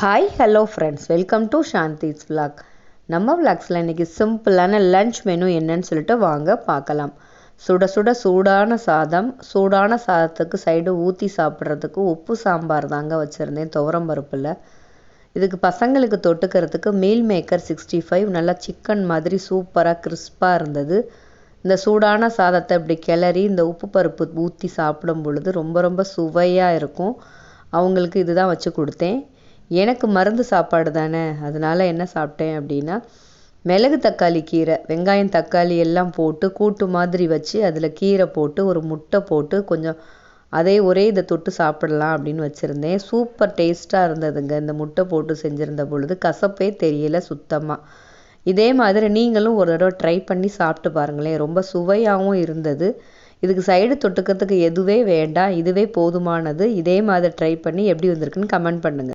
Hi hello friends, welcome to Shanthi's vlog. நம்ம விளாக்ஸில் இன்றைக்கி சிம்பிளான லன்ச் மெனு என்னன்னு சொல்லிட்டு வாங்க பார்க்கலாம். சுட சுட சூடான சாதத்துக்கு சைடு ஊற்றி சாப்பிட்றதுக்கு உப்பு சாம்பார் தாங்க வச்சுருந்தேன் துவரம் பருப்பில். இதுக்கு பசங்களுக்கு தொட்டுக்கிறதுக்கு மீல் மேக்கர் 65 நல்லா சிக்கன் மாதிரி சூப்பராக கிறிஸ்பாக இருந்தது. இந்த சூடான சாதத்தை இப்படி கிளறி இந்த உப்பு பருப்பு ஊற்றி சாப்பிடும் பொழுது ரொம்ப ரொம்ப சுவையாக இருக்கும். அவங்களுக்கு இதுதான் வச்சு கொடுத்தேன். எனக்கு மருந்து சாப்பாடு தானே, அதனால் என்ன சாப்பிட்டேன் அப்படின்னா, மிளகு தக்காளி கீரை, வெங்காயம் தக்காளி எல்லாம் போட்டு கூட்டு மாதிரி வச்சு அதில் கீரை போட்டு ஒரு முட்டை போட்டு கொஞ்சம் ஒரே இதை தொட்டு சாப்பிடலாம் அப்படின்னு வச்சுருந்தேன். சூப்பர் டேஸ்ட்டாக இருந்ததுங்க. இந்த முட்டை போட்டு செஞ்சுருந்த பொழுது கசப்பே தெரியல சுத்தமாக. இதே மாதிரி நீங்களும் ஒரு தடவை ட்ரை பண்ணி சாப்பிட்டு பாருங்களேன், ரொம்ப சுவையாகவும் இருந்தது. இதுக்கு சைடு தொட்டுக்கிறதுக்கு எதுவே வேண்டாம், இதுவே போதுமானது. இதே மாதிரி ட்ரை பண்ணி எப்படி வந்திருக்குன்னு கமெண்ட் பண்ணுங்கள்.